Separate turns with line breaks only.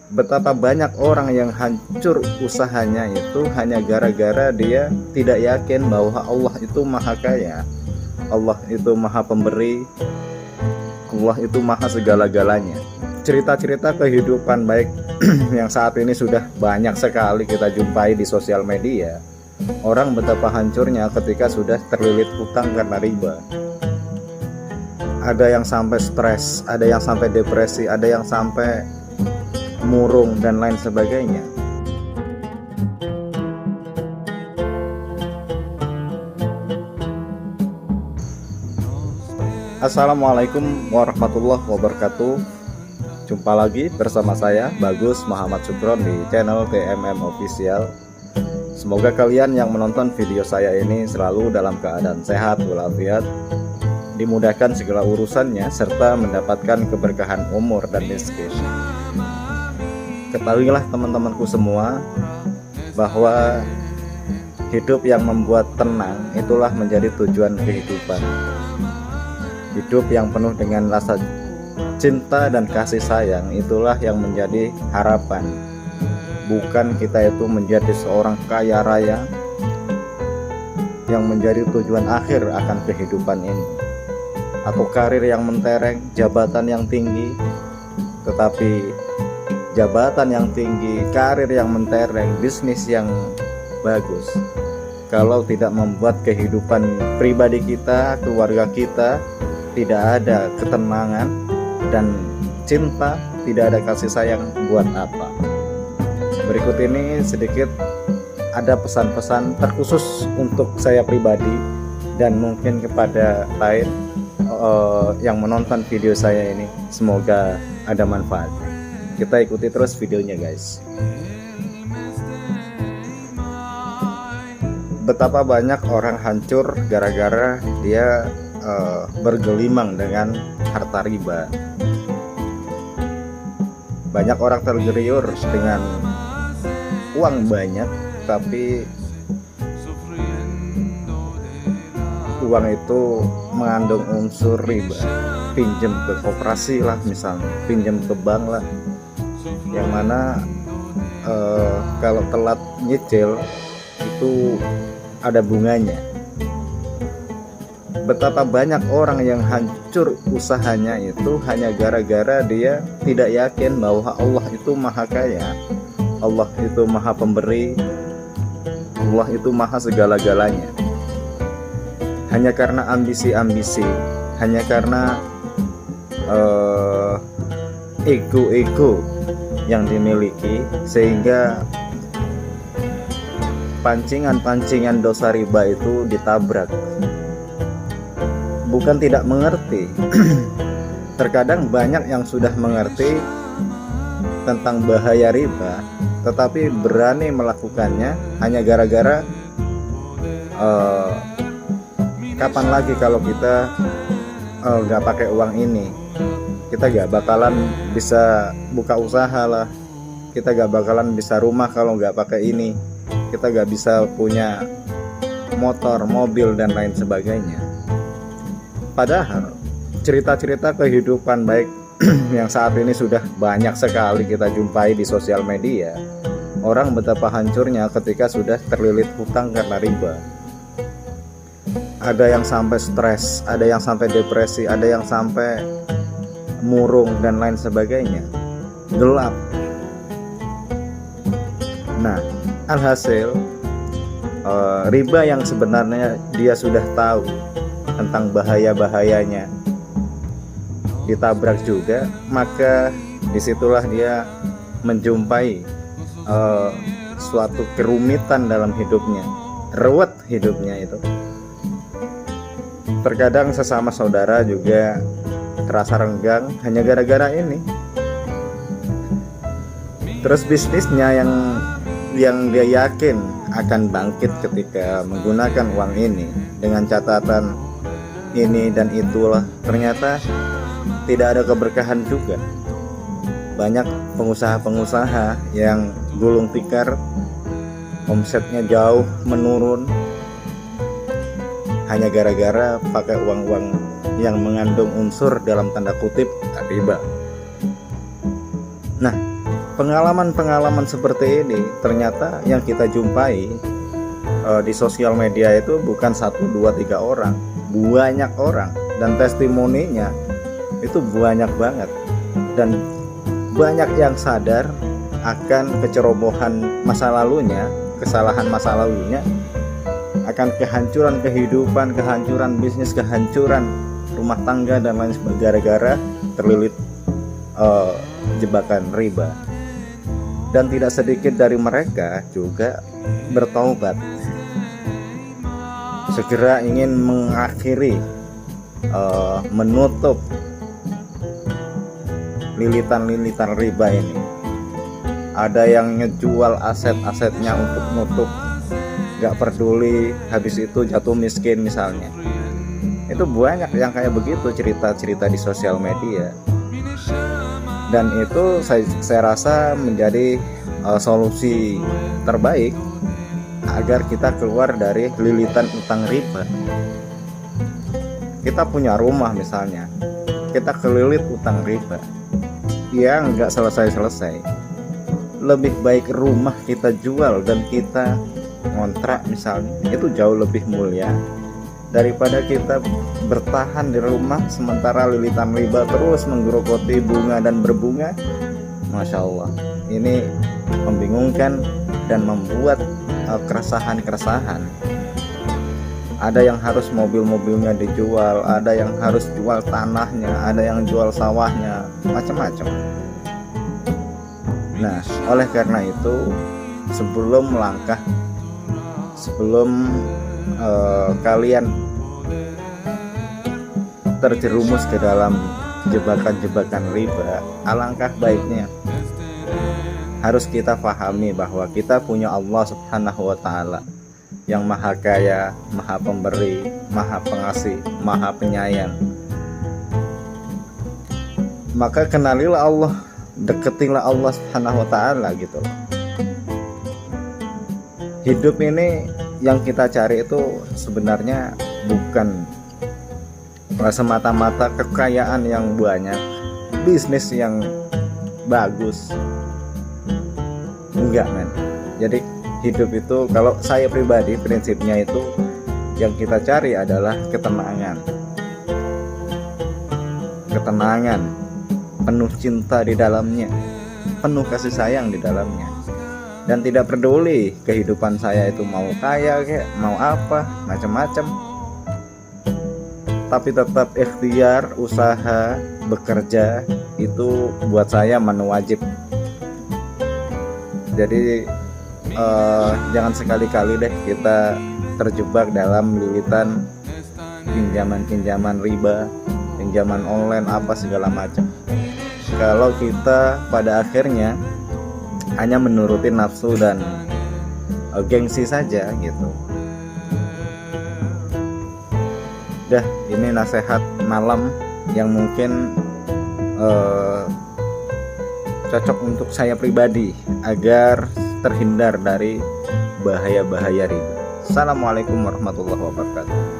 Betapa banyak orang yang hancur usahanya itu hanya gara-gara dia tidak yakin bahwa Allah itu maha kaya, Allah itu maha pemberi, Allah itu maha segala-galanya. Cerita-cerita kehidupan baik yang saat ini sudah banyak sekali kita jumpai di sosial media. Orang betapa hancurnya ketika sudah terlilit hutang karena riba. Ada yang sampai stres, ada yang sampai depresi, ada yang sampai murung dan lain sebagainya. Assalamualaikum warahmatullahi wabarakatuh. Jumpa lagi bersama saya Bagus Muhammad Sukron di channel TMM Official. Semoga kalian yang menonton video saya ini selalu dalam keadaan sehat walafiat, dimudahkan segala urusannya, serta mendapatkan keberkahan umur dan rezeki. Ketahuilah teman-temanku semua bahwa hidup yang membuat tenang itulah menjadi tujuan kehidupan. Hidup yang penuh dengan rasa cinta dan kasih sayang itulah yang menjadi harapan. Bukan kita itu menjadi seorang kaya raya yang menjadi tujuan akhir akan kehidupan ini, atau karir yang mentereng, jabatan yang tinggi. Tetapi jabatan yang tinggi, karir yang mentereng, bisnis yang bagus, kalau tidak membuat kehidupan pribadi kita, keluarga kita tidak ada ketenangan dan cinta, tidak ada kasih sayang, buat apa? Berikut ini sedikit ada pesan-pesan terkhusus untuk saya pribadi dan mungkin kepada lain yang menonton video saya ini. Semoga ada manfaatnya. Kita ikuti terus videonya, guys. Betapa banyak orang hancur gara-gara dia bergelimang dengan harta riba. Banyak orang tergiur dengan uang banyak, tapi uang itu mengandung unsur riba. Pinjam ke koperasi lah, misalnya pinjam ke bank lah, yang mana kalau telat nyicil itu ada bunganya. Betapa banyak orang yang hancur usahanya itu hanya gara-gara dia tidak yakin bahwa Allah itu maha kaya, Allah itu maha pemberi, Allah itu maha segala-galanya. Hanya karena ambisi-ambisi, hanya karena ego-ego yang dimiliki, sehingga pancingan-pancingan dosa riba itu ditabrak. Bukan tidak mengerti. Terkadang banyak yang sudah mengerti tentang bahaya riba, tetapi berani melakukannya hanya gara-gara kapan lagi kalau kita nggak pakai uang ini, kita gak bakalan bisa buka usaha lah, kita gak bakalan bisa rumah kalau gak pakai ini, kita gak bisa punya motor, mobil, dan lain sebagainya. Padahal cerita-cerita kehidupan baik yang saat ini sudah banyak sekali kita jumpai di sosial media. Orang betapa hancurnya ketika sudah terlilit hutang karena riba. Ada yang sampai stres, ada yang sampai depresi, ada yang sampai murung dan lain sebagainya, gelap. Nah, alhasil riba yang sebenarnya dia sudah tahu tentang bahaya-bahayanya ditabrak juga, maka disitulah dia menjumpai suatu kerumitan dalam hidupnya, ruwet hidupnya itu. Terkadang sesama saudara juga terasa renggang hanya gara-gara ini. Terus bisnisnya yang dia yakin akan bangkit ketika menggunakan uang ini dengan catatan ini dan itulah, ternyata tidak ada keberkahan juga. Banyak pengusaha-pengusaha yang gulung tikar, omsetnya jauh menurun hanya gara-gara pakai uang-uang yang mengandung unsur dalam tanda kutip riba. Nah, pengalaman-pengalaman seperti ini ternyata yang kita jumpai di sosial media itu bukan 1, 2, 3 orang, banyak orang, dan testimoninya itu banyak banget, dan banyak yang sadar akan kecerobohan masa lalunya, kesalahan masa lalunya, akan kehancuran kehidupan, kehancuran bisnis, kehancuran rumah tangga dan lain sebagainya gara-gara terlilit jebakan riba. Dan tidak sedikit dari mereka juga bertaubat, segera ingin mengakhiri, menutup lilitan-lilitan riba ini. Ada yang ngejual aset-asetnya untuk nutup, gak peduli, habis itu jatuh miskin misalnya. Itu banyak yang kayak begitu cerita-cerita di sosial media. Dan itu saya rasa menjadi solusi terbaik agar kita keluar dari lilitan utang riba. Kita punya rumah misalnya, kita kelilit utang riba, ya nggak selesai-selesai. Lebih baik rumah kita jual dan kita ngontrak misalnya, itu jauh lebih mulia daripada kita bertahan di rumah sementara lilitan riba terus menggerogoti bunga dan berbunga. Masya Allah, ini membingungkan dan membuat keresahan-keresahan. Ada yang harus mobil-mobilnya dijual, ada yang harus jual tanahnya, ada yang jual sawahnya, macam-macam. Nah, oleh karena itu, sebelum kalian terjerumus ke dalam jebakan-jebakan riba, alangkah baiknya harus kita pahami bahwa kita punya Allah Subhanahu wa Ta'ala yang Maha Kaya, Maha Pemberi, Maha Pengasih, Maha Penyayang. Maka kenalilah Allah, deketilah Allah Subhanahu wa Ta'ala gitu. Hidup ini yang kita cari itu sebenarnya bukan semata-mata kekayaan yang banyak, bisnis yang bagus, enggak men. Jadi hidup itu, kalau saya pribadi prinsipnya itu yang kita cari adalah ketenangan, penuh cinta di dalamnya, penuh kasih sayang di dalamnya. Dan tidak peduli kehidupan saya itu mau kaya kayak mau apa, macam-macam, tapi tetap ikhtiar, usaha, bekerja itu buat saya menu wajib. Jadi jangan sekali-kali deh kita terjebak dalam lilitan pinjaman riba, pinjaman online apa segala macam. Kalau kita pada akhirnya hanya menuruti nafsu dan gengsi saja gitu. Dah, ini nasihat malam yang mungkin cocok untuk saya pribadi agar terhindar dari bahaya-bahaya riba. Assalamualaikum warahmatullahi wabarakatuh.